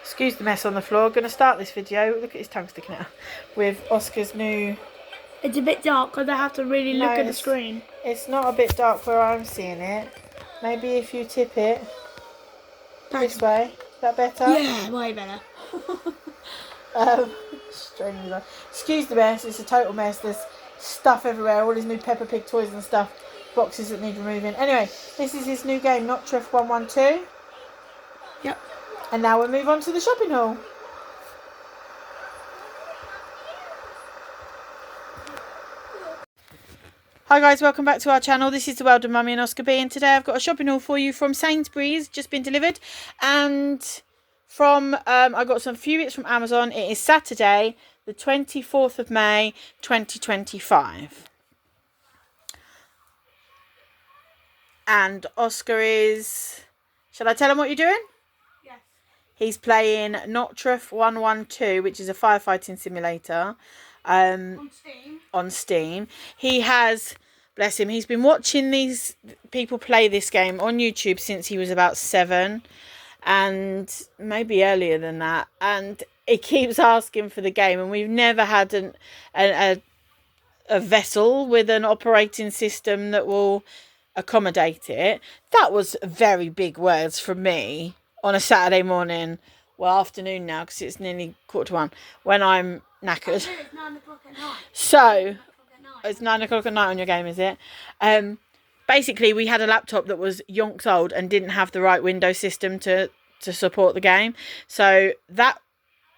Excuse the mess on the floor. Going to start this video. Look at his tongue sticking out. With Oscar's new... It's a bit dark because I have to really look at the screen. It's not a bit dark where I'm seeing it. Maybe if you tip it this way. Is that better? Yeah, way better. Excuse the mess. It's a total mess. There's stuff everywhere. All his new Peppa Pig toys and stuff. Boxes that need removing. Anyway, this is his new game, Notruff 112. Yep. And now we'll move on to the shopping haul. Hi guys, welcome back to our channel. This is the World of Mummy and Oscar B, and today I've got a shopping haul for you from Sainsbury's, just been delivered, and from I got some few bits from Amazon. It is Saturday, the 24th of May, 2025. And Oscar is... Shall I tell him what you're doing? Yes. He's playing Notruff 112, which is a firefighting simulator. On Steam. He has, bless him, he's been watching these people play this game on YouTube since he was about 7, and maybe earlier than that. And he keeps asking for the game, and we've never had a vessel with an operating system that will accommodate it. That was very big words from me on a Saturday morning, well, afternoon now, because it's nearly 1:45, when I'm knackered. It's 9 o'clock at night. So it's 9 o'clock at night on your game, is it? Basically, we had a laptop that was yonks old and didn't have the right Windows system to support the game. So that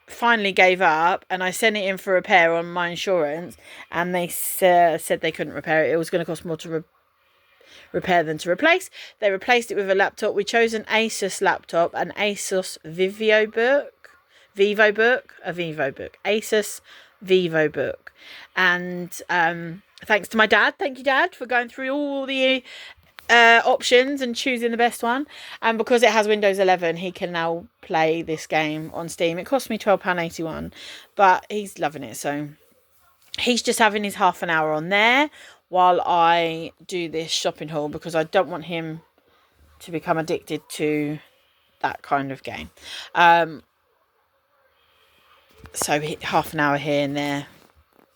finally gave up, and I sent it in for repair on my insurance, and they said they couldn't repair it. It was going to cost more to repair than to replace. They replaced it with a laptop. We chose an Asus laptop, an Asus VivoBook, Asus VivoBook. And thanks to my dad, thank you Dad, for going through all the options and choosing the best one. And because it has Windows 11, he can now play this game on Steam. It cost me £12.81, but he's loving it. So he's just having his half an hour on there while I do this shopping haul, because I don't want him to become addicted to that kind of game. So half an hour here and there,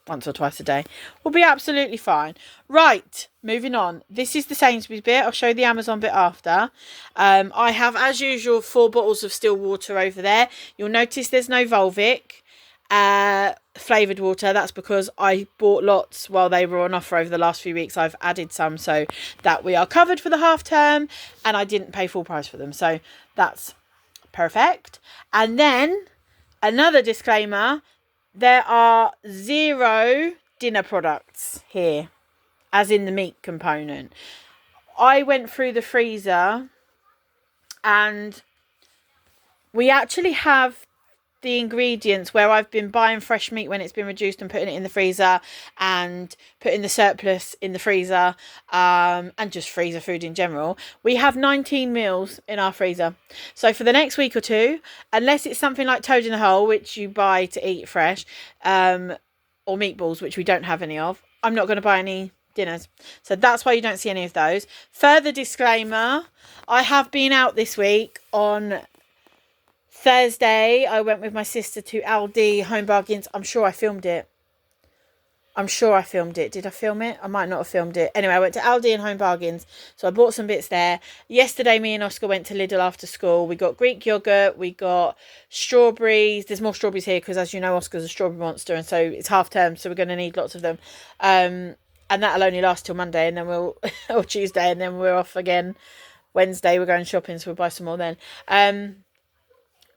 once or twice a day, will be absolutely fine. Right, moving on. This is the Sainsbury's bit. I'll show you the Amazon bit after. I have, as usual, 4 bottles of still water over there. You'll notice there's no Volvic flavoured water. That's because I bought lots while they were on offer over the last few weeks. I've added some so that we are covered for the half term, and I didn't pay full price for them, so that's perfect. And then another disclaimer, there are 0 dinner products here, as in the meat component. I went through the freezer, and we actually have the ingredients where I've been buying fresh meat when it's been reduced and putting it in the freezer, and putting the surplus in the freezer, and just freezer food in general. We have 19 meals in our freezer. So for the next week or two, unless it's something like toad in the hole, which you buy to eat fresh, or meatballs, which we don't have any of, I'm not going to buy any dinners. So that's why you don't see any of those. Further disclaimer, I have been out this week. On Thursday, I went with my sister to Aldi Home Bargains. I'm sure I filmed it. Did I film it? I might not have filmed it. Anyway, I went to Aldi and Home Bargains. So I bought some bits there. Yesterday, me and Oscar went to Lidl after school. We got Greek yogurt. We got strawberries. There's more strawberries here because, as you know, Oscar's a strawberry monster. And so it's half term, so we're going to need lots of them. And that'll only last till Monday, and then or Tuesday, and then we're off again. Wednesday, we're going shopping, so we'll buy some more then.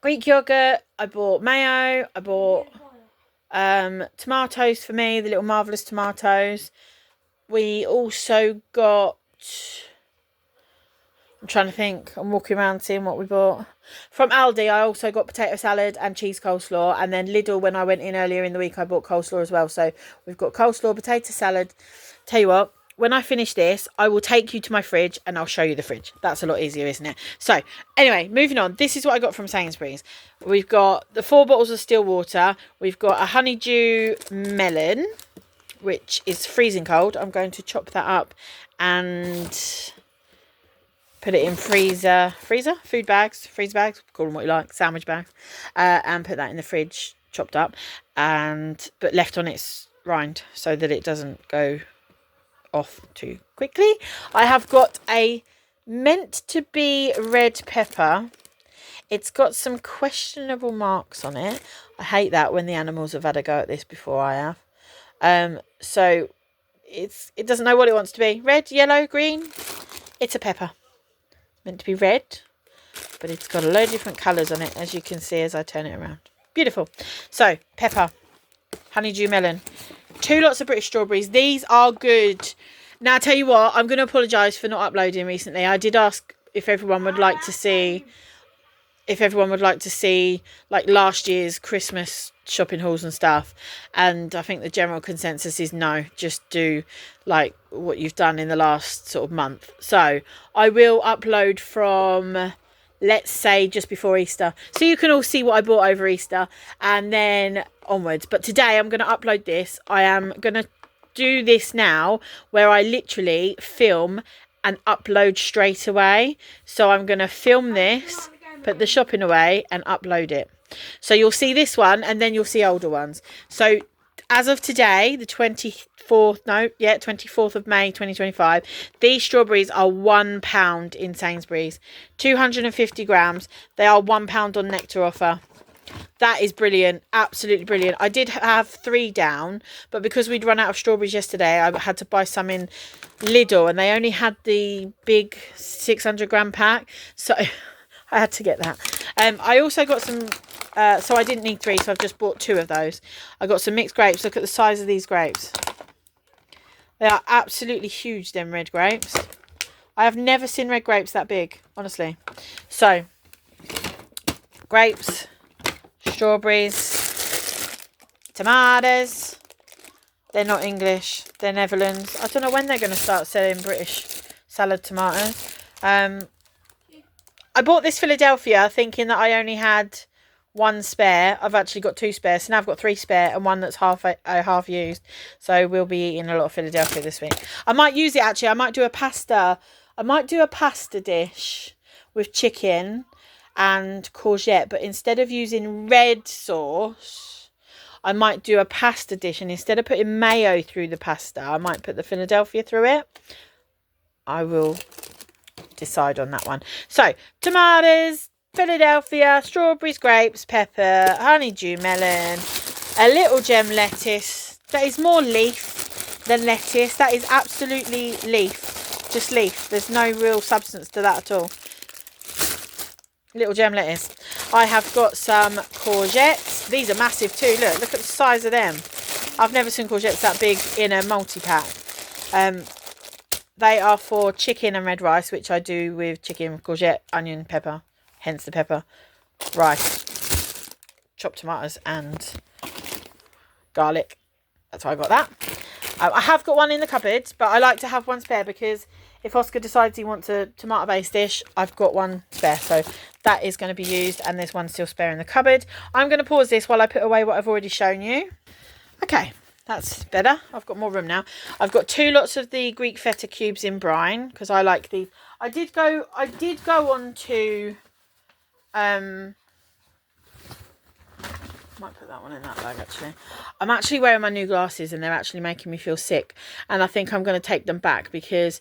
Greek yogurt, I bought mayo, I bought tomatoes for me, the little marvellous tomatoes. We also got, I'm trying to think, I'm walking around seeing what we bought. From Aldi, I also got potato salad and cheese coleslaw, and then Lidl, when I went in earlier in the week, I bought coleslaw as well. So we've got coleslaw, potato salad. Tell you what, when I finish this, I will take you to my fridge and I'll show you the fridge. That's a lot easier, isn't it? So, anyway, moving on. This is what I got from Sainsbury's. We've got the 4 bottles of still water. We've got a honeydew melon, which is freezing cold. I'm going to chop that up and put it in food bags, freezer bags, call them what you like, sandwich bags, and put that in the fridge, chopped up, but left on its rind so that it doesn't go off too quickly. I have got a meant to be red pepper. It's got some questionable marks on it. I hate that when the animals have had a go at this before I have. So it doesn't know what it wants to be. Red, yellow, green. It's a pepper. Meant to be red, but it's got a load of different colours on it, as you can see as I turn it around. Beautiful. So, pepper, honeydew melon, 2 lots of British strawberries. These are good. Now, I tell you what, I'm going to apologise for not uploading recently. I did ask if everyone would like to see like last year's Christmas shopping hauls and stuff, and I think the general consensus is no, just do like what you've done in the last sort of month. So I will upload from, let's say, just before Easter, so you can all see what I bought over Easter, and then onwards. But today I'm going to upload this. I am going to do this now where I literally film and upload straight away. So I'm going to film this, put the shopping away, and upload it. So you'll see this one, and then you'll see older ones. So as of today, the 24th of May 2025, these strawberries are £1 in Sainsbury's, 250 grams. They are £1 on Nectar offer. That is brilliant, absolutely brilliant. I did have 3 down, but because we'd run out of strawberries yesterday, I had to buy some in Lidl, and they only had the big 600 gram pack, so I had to get that. I also got some, so I didn't need 3, so I've just bought 2 of those. I got some mixed grapes. Look at the size of these grapes. They are absolutely huge, them red grapes. I have never seen red grapes that big, honestly. So, grapes, strawberries, tomatoes. They're not English, they're Netherlands. I don't know when they're going to start selling British salad tomatoes. I bought this Philadelphia thinking that I only had 1 spare. I've actually got 2 spares, so now I've got 3 spare and 1 that's half used. So we'll be eating a lot of Philadelphia this week. I might use it actually. I might do a pasta dish with chicken and courgette, but instead of using red sauce, I might do a pasta dish, and instead of putting mayo through the pasta, I might put the Philadelphia through it. I will decide on that one. So, tomatoes, Philadelphia, strawberries, grapes, pepper, honeydew melon, a little gem lettuce. That is more leaf than lettuce. That is absolutely leaf. Just leaf. There's no real substance to that at all. Little gem lettuce. I have got some courgettes. These are massive too. Look at the size of them. I've never seen courgettes that big in a multi-pack. They are for chicken and red rice, which I do with chicken, courgette, onion, pepper, hence the pepper, rice, chopped tomatoes and garlic. That's why I got that. I have got one in the cupboard, but I like to have 1 spare because if Oscar decides he wants a tomato-based dish, I've got 1 spare. So that is going to be used, and there's 1 still spare in the cupboard. I'm going to pause this while I put away what I've already shown you. Okay. That's better. I've got more room now. I've got 2 lots of the Greek feta cubes in brine because I like these. I did go on to might put that one in that bag actually. I'm actually wearing my new glasses and they're actually making me feel sick, and I think I'm going to take them back because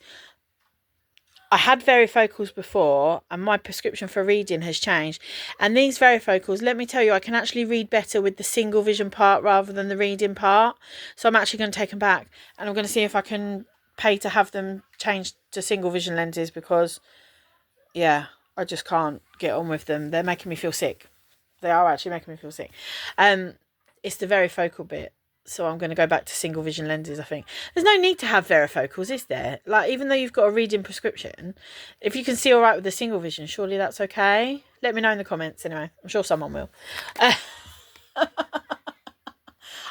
I had varifocals before and my prescription for reading has changed, and these varifocals, let me tell you, I can actually read better with the single vision part rather than the reading part. So I'm actually going to take them back, and I'm going to see if I can pay to have them changed to single vision lenses because yeah, I just can't get on with them. They're making me feel sick. They are actually making me feel sick. It's the varifocal bit. So I'm going to go back to single vision lenses, I think. There's no need to have varifocals, is there? Like, even though you've got a reading prescription, if you can see all right with the single vision, surely that's okay. Let me know in the comments anyway. I'm sure someone will.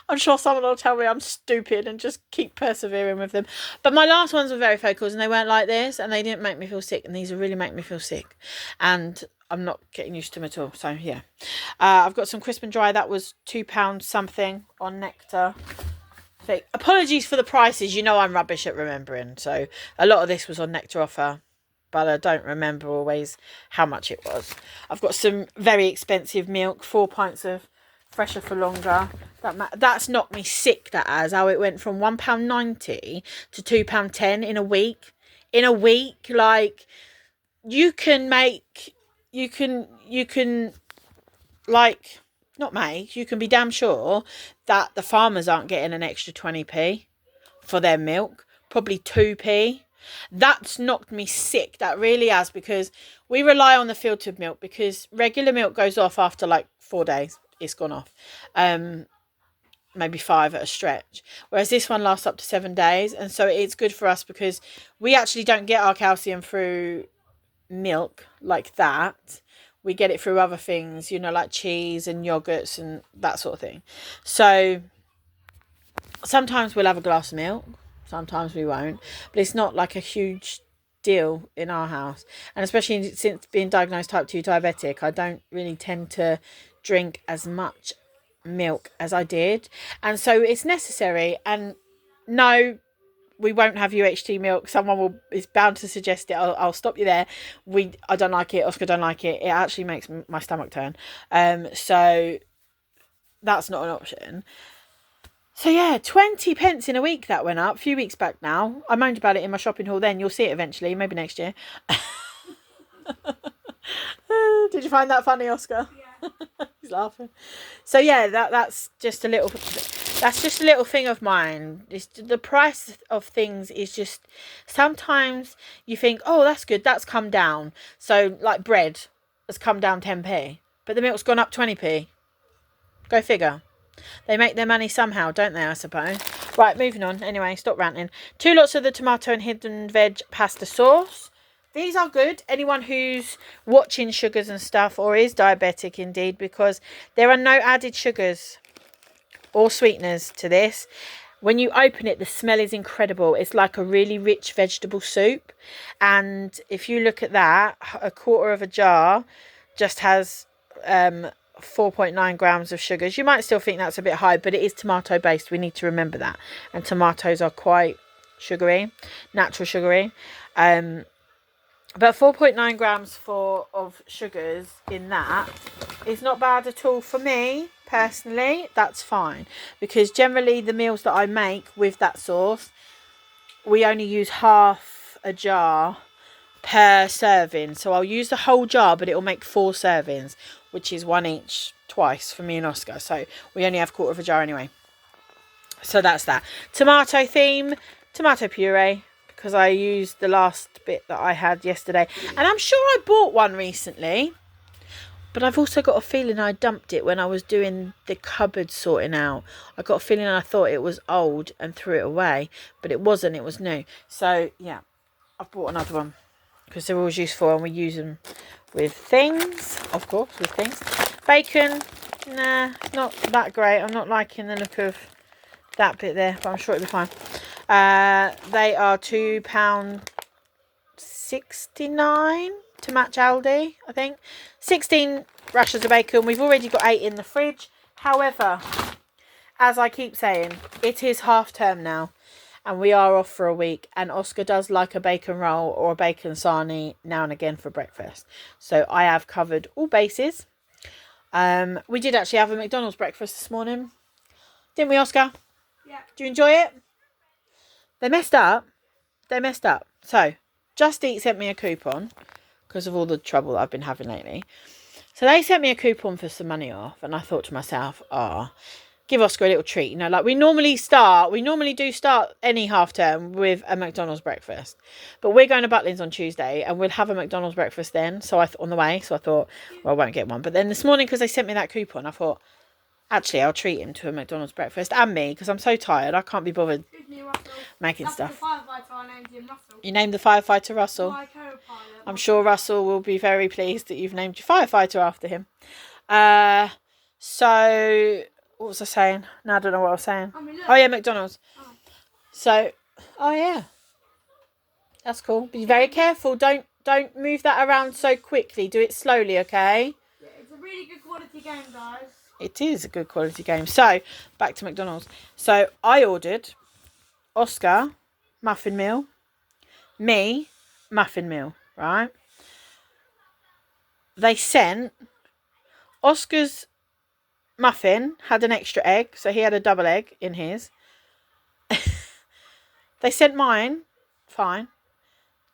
I'm sure someone will tell me I'm stupid and just keep persevering with them. But my last ones were varifocals and they weren't like this and they didn't make me feel sick. And these really make me feel sick. And I'm not getting used to them at all. So, yeah. I've got some crisp and dry. That was £2 something on Nectar. So, apologies for the prices. You know I'm rubbish at remembering. So, a lot of this was on Nectar offer. but I don't remember always how much it was. I've got some very expensive milk, 4 pints of Fresher for Longer. That's knocked me sick, that has. How it went from £1.90 to £2.10 in a week. In a week, like, you can like, not make, you can be damn sure that the farmers aren't getting an extra 20p for their milk, probably 2p. That's knocked me sick, that really has, because we rely on the filtered milk, because regular milk goes off after like 4 days. It's gone off, maybe 5 at a stretch, whereas this one lasts up to 7 days. And so it's good for us because we actually don't get our calcium through milk like that. We get it through other things, you know, like cheese and yogurts and that sort of thing. So sometimes we'll have a glass of milk, sometimes we won't, but it's not like a huge deal in our house. And especially since being diagnosed type 2 diabetic, I don't really tend to drink as much milk as I did, and so it's necessary. And no, we won't have UHT milk. Someone is bound to suggest it. I'll stop you there. I don't like it. Oscar don't like it. It actually makes my stomach turn. So that's not an option. So yeah, 20 pence in a week that went up a few weeks back now. I moaned about it in my shopping haul then. You'll see it eventually, maybe next year. Did you find that funny, Oscar? Yeah. He's laughing. So yeah, that's just a little thing of mine. It's, the price of things is just, sometimes you think, oh, that's good, that's come down. So like bread has come down 10p, but the milk's gone up 20p. Go figure. They make their money somehow, don't they, I suppose. Right, moving on. Anyway, stop ranting. 2 lots of the tomato and hidden veg pasta sauce. These are good. Anyone who's watching sugars and stuff, or is diabetic indeed, because there are no added sugars or sweeteners to this. When you open it, the smell is incredible. It's like a really rich vegetable soup. And if you look at that, a quarter of a jar just has 4.9 grams of sugars. You might still think that's a bit high, but it is tomato based. We need to remember that. And tomatoes are quite sugary, natural sugary. But 4.9 grams of sugars in that is not bad at all for me, personally. That's fine. Because generally the meals that I make with that sauce, we only use half a jar per serving. So I'll use the whole jar, but it'll make 4 servings, which is 1 each twice for me and Oscar. So we only have a quarter of a jar anyway. So that's that. Tomato theme, tomato puree, because I used the last bit that I had yesterday. And I'm sure I bought one recently, but I've also got a feeling I dumped it when I was doing the cupboard sorting out. I got a feeling I thought it was old and threw it away, but it wasn't. It was new. So yeah, I've bought another one because they're always useful and we use them with things, of course, with things. Bacon, nah, not that great. I'm not liking the look of that bit there, but I'm sure it'll be fine. They are £2.69 to match Aldi, I think. 16 rashers of bacon. We've already got 8 in the fridge. However, as I keep saying, it is half term now and we are off for a week, and Oscar does like a bacon roll or a bacon sarnie now and again for breakfast. So I have covered all bases. We did actually have a McDonald's breakfast this morning, didn't we, Oscar? Yeah. Do you enjoy it? They messed up. So Just Eat sent me a coupon because of all the trouble that I've been having lately. So they sent me a coupon for some money off, and I thought to myself, give Oscar a little treat. You know, like we normally do start any half term with a McDonald's breakfast, but we're going to Butlins on Tuesday and we'll have a McDonald's breakfast then. So on the way, so I thought, well, I won't get one. But then this morning, because they sent me that coupon, I thought, actually, I'll treat him to a McDonald's breakfast, and me, because I'm so tired. I can't be bothered making stuff. You named the firefighter Russell. I'm sure Russell will be very pleased that you've named your firefighter after him. So what was I saying? No, I don't know what I was saying. Oh yeah, McDonald's. So, oh yeah, that's cool. Be very careful. Don't move that around so quickly. Do it slowly, okay? Yeah, it's a really good quality game, guys. It is a good quality game. So, back to McDonald's. So, I ordered Oscar, muffin meal. Me, muffin meal. right? They sent Oscar's muffin had an extra egg, so he had a double egg in his. They sent mine, fine.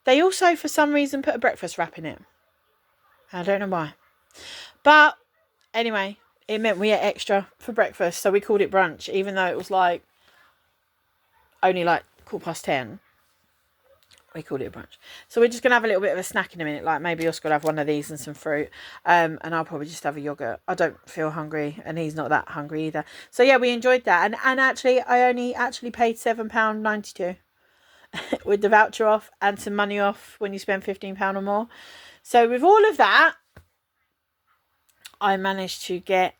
They also, for some reason, put a breakfast wrap in it. I don't know why. But anyway, it meant we ate extra for breakfast, so we called it brunch, even though it was like only like 10:15. We called it brunch. So we're just going to have a little bit of a snack in a minute. Like maybe Oscar will have one of these and some fruit. And I'll probably just have a yogurt. I don't feel hungry and he's not that hungry either. So yeah, we enjoyed that. And actually, I only actually paid £7.92 with the voucher off and some money off when you spend £15 or more. So with all of that, I managed to get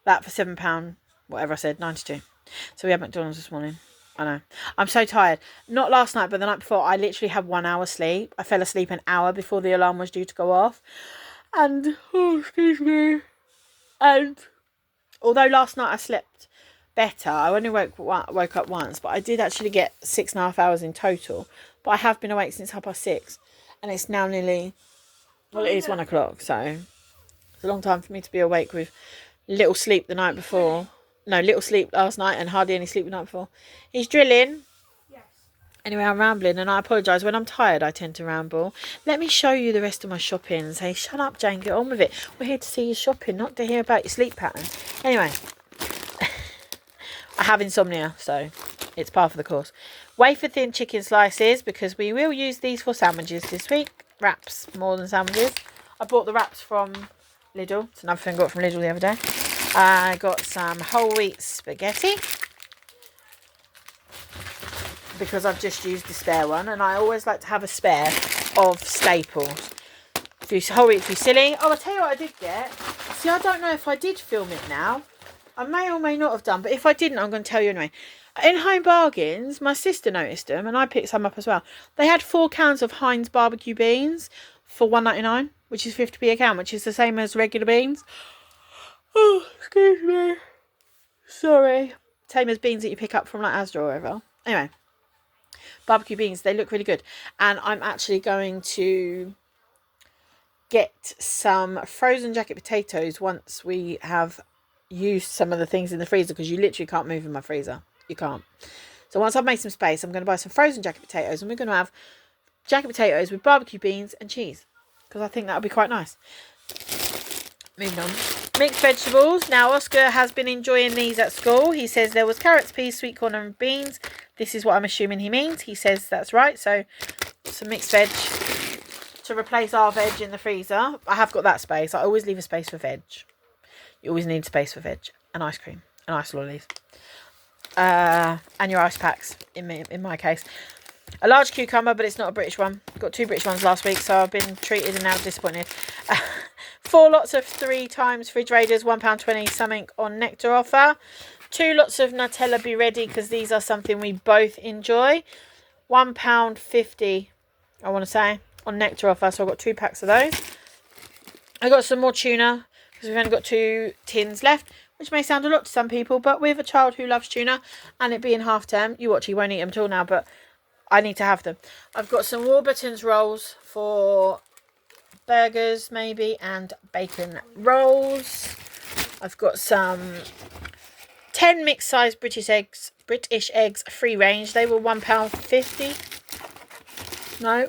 that for £7, whatever I said, 92. So we had McDonald's this morning. I know. I'm so tired. Not last night, but the night before, I literally had 1 hour sleep. I fell asleep an hour before the alarm was due to go off. And, oh, excuse me. And although last night I slept better, I only woke up once, but I did actually get 6.5 hours in total. But I have been awake since 6:30. And it's now nearly, well, it is 1 o'clock. So it's a long time for me to be awake with little sleep the night before. No, little sleep last night and hardly any sleep the night before. He's drilling. Yes. Anyway, I'm rambling and I apologise. When I'm tired, I tend to ramble. Let me show you the rest of my shopping and say, shut up, Jane, get on with it. We're here to see you shopping, not to hear about your sleep pattern. Anyway, I have insomnia, so it's part of the course. Wafer thin chicken slices, because we will use these for sandwiches this week. Wraps, more than sandwiches. I bought the wraps from Lidl. It's another thing I got from Lidl the other day. I got some whole wheat spaghetti because I've just used the spare one, and I always like to have a spare of staples. Whole wheat fusilli. Oh, I'll tell you what I did get. See, I don't know if I did film it now. I may or may not have done, but if I didn't, I'm going to tell you anyway. In Home Bargains, my sister noticed them, and I picked some up as well. They had 4 cans of Heinz barbecue beans for $1.99, which is 50p a can, which is the same as regular beans. Oh, excuse me. Sorry. Same as beans that you pick up from like Asda or whatever. Anyway, barbecue beans, they look really good. And I'm actually going to get some frozen jacket potatoes once we have used some of the things in the freezer, because you literally can't move in my freezer. You can't. So once I've made some space, I'm going to buy some frozen jacket potatoes, and we're going to have jacket potatoes with barbecue beans and cheese, because I think that would be quite nice. Moving on. Mixed vegetables. Now, Oscar has been enjoying these at school. He says there was carrots, peas, sweet corn and beans. This is what I'm assuming he means. He says that's right. So, some mixed veg to replace our veg in the freezer. I have got that space. I always leave a space for veg. You always need space for veg. And ice cream. And ice lollies. And your ice packs, in my case. A large cucumber, but it's not a British one. Got 2 British ones last week, so I've been treated and now disappointed. 4 lots of 3 times fridge raiders, £1.20 something on Nectar offer. 2 lots of Nutella Be Ready, because these are something we both enjoy. £1.50, I want to say, on Nectar offer. So I've got 2 packs of those. I got some more tuna, because we've only got 2 tins left, which may sound a lot to some people, but with a child who loves tuna and it being half term, you watch, he won't eat them at all now, but I need to have them. I've got some Warburton's rolls for burgers maybe, and bacon rolls. I've got some 10 mixed size British eggs free range. They were £1.50. No,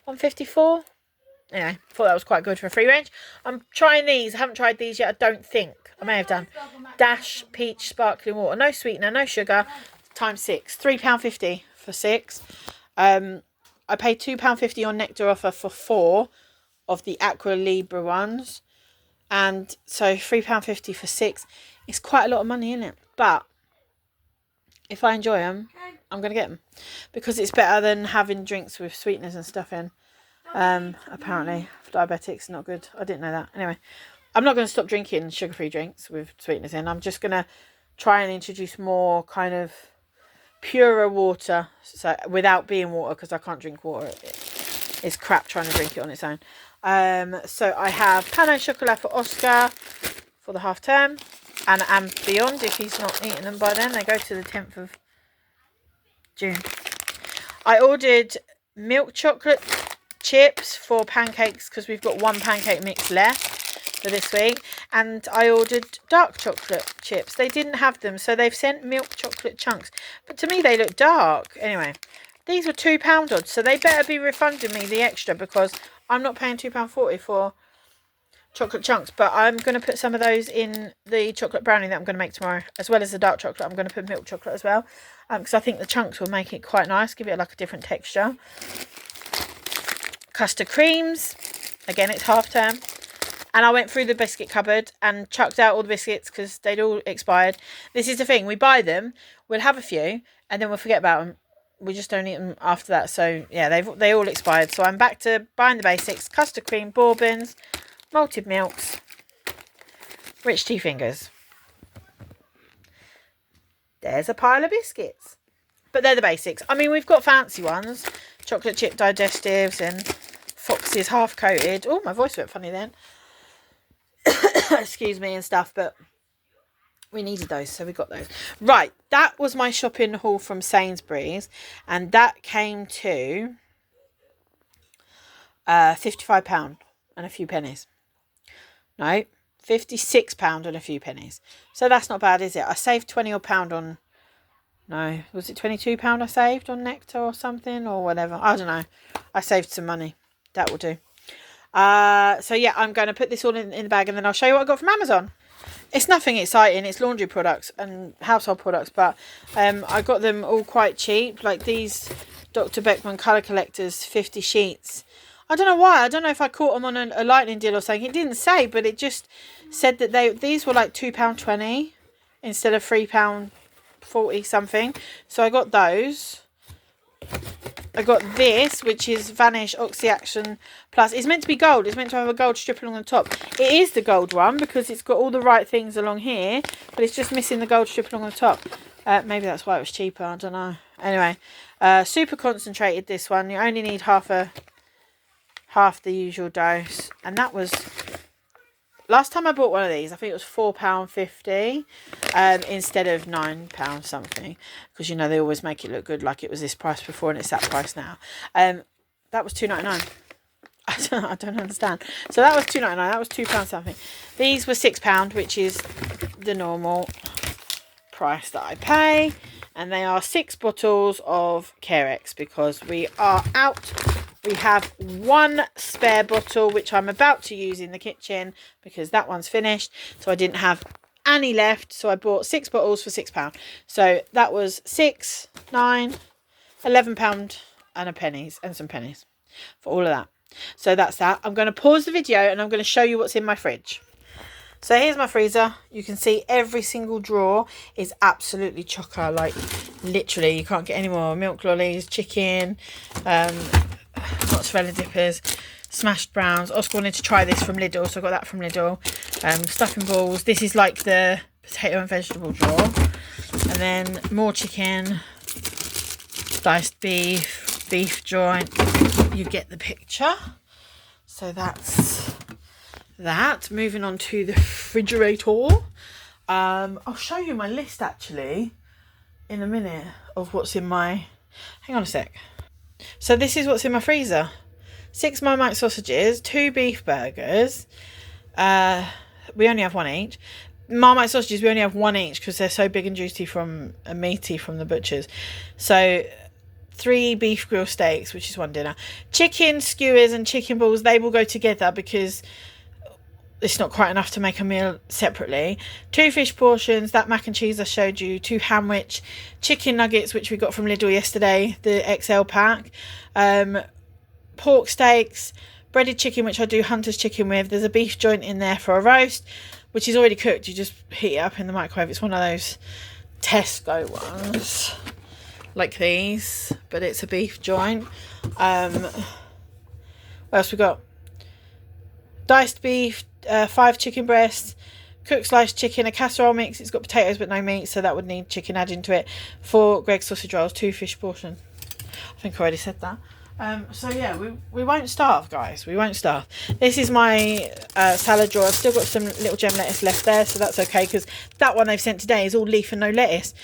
£1.54. Anyway, thought that was quite good for a free range. I'm trying these. I haven't tried these yet, I don't think. I may have done. Dash peach sparkling water. No sweetener, no sugar. Times 6. £3.50 for 6. I paid £2.50 on Nectar offer for 4 of the Aqua Libra ones, and so £3.50 for 6. It's quite a lot of money, isn't it? But if I enjoy them, I'm going to get them, because it's better than having drinks with sweeteners and stuff in. Apparently for diabetics, not good. I didn't know that. Anyway, I'm not going to stop drinking sugar-free drinks with sweeteners in. I'm just going to try and introduce more kind of purer water, so without being water, because I can't drink water. It's crap trying to drink it on its own. So I have pan au chocolat for Oscar for the half term, and beyond if he's not eating them by then. They go to the 10th of June. I ordered milk chocolate chips for pancakes because we've got one pancake mix left for this week. And I ordered dark chocolate chips. They didn't have them, so they've sent milk chocolate chunks. But to me, they look dark. Anyway, these were £2 odd, so they better be refunding me the extra because I'm not paying £2.40 for chocolate chunks. But I'm going to put some of those in the chocolate brownie that I'm going to make tomorrow, as well as the dark chocolate. I'm going to put milk chocolate as well, because I think the chunks will make it quite nice, give it like a different texture. Custard creams, again, it's half term, and I went through the biscuit cupboard and chucked out all the biscuits because they'd all expired. This is the thing, we buy them, we'll have a few, and then we'll forget about them. We just don't eat them after that. So yeah, they all expired. So I'm back to buying the basics: custard cream, bourbons, malted milks, rich tea fingers. There's a pile of biscuits, but they're the basics. I mean, we've got fancy ones, chocolate chip digestives and Fox's half coated. Oh, my voice went funny then. Excuse me, and stuff, but we needed those, so we got those. Right, that was my shopping haul from Sainsbury's, and that came to £55 and a few pennies. No, £56 and a few pennies. So that's not bad, is it? I saved £20 odd on... No, was it £22 I saved on Nectar or something, or whatever? I don't know. I saved some money. That will do. So yeah, I'm going to put this all in the bag, and then I'll show you what I got from Amazon. It's nothing exciting. It's laundry products and household products, but I got them all quite cheap. Like these Dr. Beckman colour collectors, 50 sheets. I don't know why. I don't know if I caught them on a lightning deal or something. It didn't say, but it just said that these were like £2.20 instead of £3.40 something. So I got those. I got this, which is Vanish Oxy Action Plus. It's meant to be gold. It's meant to have a gold strip along the top. It is the gold one because it's got all the right things along here, but it's just missing the gold strip along the top. Maybe that's why it was cheaper. I don't know. Anyway, super concentrated, this one. You only need half the usual dose. And that was... Last time I bought one of these, I think it was £4.50 instead of £9 something. Because, you know, they always make it look good like it was this price before and it's that price now. That was £2.99. I don't understand. So that was £2.99. That was £2 something. These were £6, which is the normal price that I pay. And they are 6 bottles of Carex because we are out. We have one spare bottle, which I'm about to use in the kitchen because that one's finished. So I didn't have any left. So I bought 6 bottles for £6. So that was £6, £9, £11 and a pennies and some pennies for all of that. So that's that. I'm going to pause the video and I'm going to show you what's in my fridge. So here's my freezer. You can see every single drawer is absolutely chocker. Like literally you can't get any more. Milk lollies, chicken, mozzarella dippers, smashed browns. Oscar wanted to try this from Lidl, so I got that from Lidl. Stuffing balls. This is like the potato and vegetable drawer. And then more chicken, diced beef joint. You get the picture. So that's that. Moving on to the refrigerator. I'll show you my list actually in a minute of what's in my... Hang on a sec. So this is what's in my freezer. 6 Marmite sausages, 2 beef burgers. We only have 1 each. Marmite sausages, we only have 1 each because they're so big and juicy and meaty from the butchers. So 3 beef grill steaks, which is 1 dinner. Chicken skewers and chicken balls, they will go together because it's not quite enough to make a meal separately. 2 fish portions, that mac and cheese I showed you, 2 hamwich, chicken nuggets, which we got from Lidl yesterday, the XL pack, pork steaks, breaded chicken, which I do Hunter's chicken with. There's a beef joint in there for a roast, which is already cooked. You just heat it up in the microwave. It's one of those Tesco ones, like these, but it's a beef joint. What else we got? Diced beef, 5 chicken breasts, cooked sliced chicken, a casserole mix. It's got potatoes but no meat, so that would need chicken added into it. 4 Greggs sausage rolls, 2 fish portion. I think I already said that. So yeah, we won't starve, guys. We won't starve. This is my salad drawer. I've still got some little gem lettuce left there, so that's okay because that one they've sent today is all leaf and no lettuce.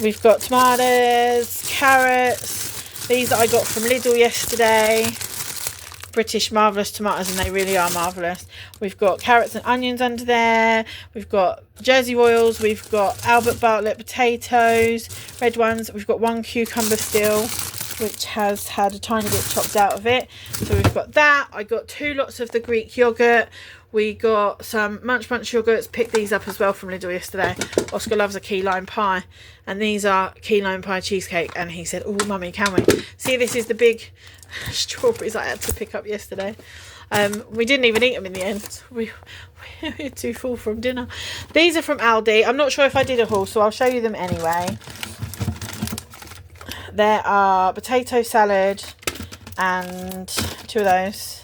We've got tomatoes, carrots, these that I got from Lidl yesterday. British marvellous tomatoes, and they really are marvellous. We've got carrots and onions under there. We've got Jersey Royals. We've got Albert Bartlett potatoes, red ones. We've got one cucumber still, which has had a tiny bit chopped out of it. So we've got that. I got 2 lots of the Greek yoghurt. We got some Munch yogurts. Picked these up as well from Lidl yesterday. Oscar loves a key lime pie, and these are key lime pie cheesecake. And he said, "Oh, mummy, can we see? This is the big strawberries I had to pick up yesterday." We didn't even eat them in the end. We were too full from dinner. These are from Aldi. I'm not sure if I did a haul, so I'll show you them anyway. There are potato salad and 2 of those,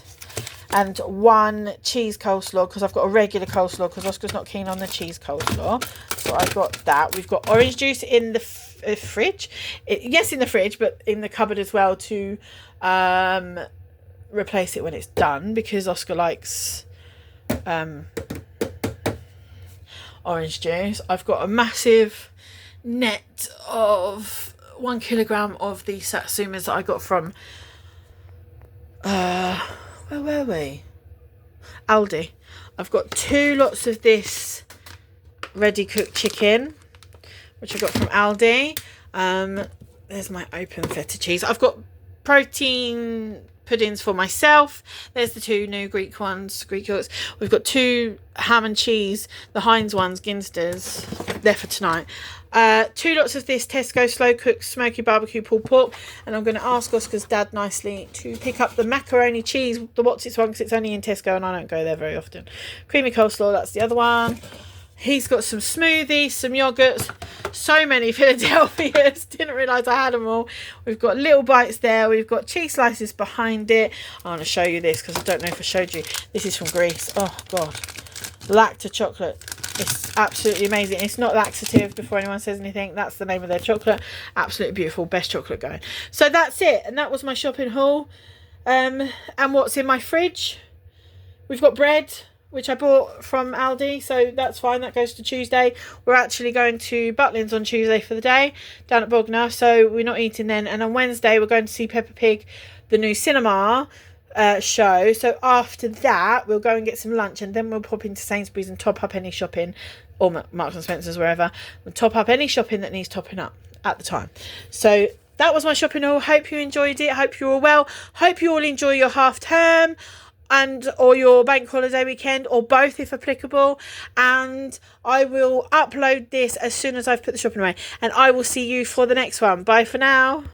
and 1 cheese coleslaw, because I've got a regular coleslaw because Oscar's not keen on the cheese coleslaw. So I got that. We've got orange juice in the fridge. Yes, in the fridge, but in the cupboard as well to replace it when it's done, because Oscar likes orange juice. I've got a massive net of 1 kilogram of the satsumas that I got from where were we? Aldi. I've got 2 lots of this ready cooked chicken, which I got from Aldi. There's my open feta cheese. I've got protein puddings for myself. There's the 2 new Greek ones, Greek yogurts. We've got 2 ham and cheese, the Heinz ones, Ginsters, there for tonight. 2 lots of this Tesco slow cooked smoky barbecue pulled pork, and I'm going to ask Oscar's dad nicely to pick up the macaroni cheese, the what's its one, because it's only in Tesco and I don't go there very often. Creamy coleslaw, that's the other one. He's got some smoothies, some yogurts, so many Philadelphias. Didn't realise I had them all. We've got little bites there. We've got cheese slices behind it. I want to show you this because I don't know if I showed you. This is from Greece. Oh, God. Lacta chocolate. It's absolutely amazing. It's not laxative, before anyone says anything. That's the name of their chocolate. Absolutely beautiful. Best chocolate going. So that's it. And that was my shopping haul. And what's in my fridge? We've got bread, which I bought from Aldi, so that's fine. That goes to Tuesday. We're actually going to Butlins on Tuesday for the day, down at Bognor, so we're not eating then. And on Wednesday, we're going to see Peppa Pig, the new cinema show. So after that, we'll go and get some lunch, and then we'll pop into Sainsbury's and top up any shopping, or Marks and Spencer's, wherever. We'll top up any shopping that needs topping up at the time. So that was my shopping haul. Hope you enjoyed it. Hope you're all well. Hope you all enjoy your half term and or your bank holiday weekend, or both if applicable. And I will upload this as soon as I've put the shopping away, and I will see you for the next one. Bye for now.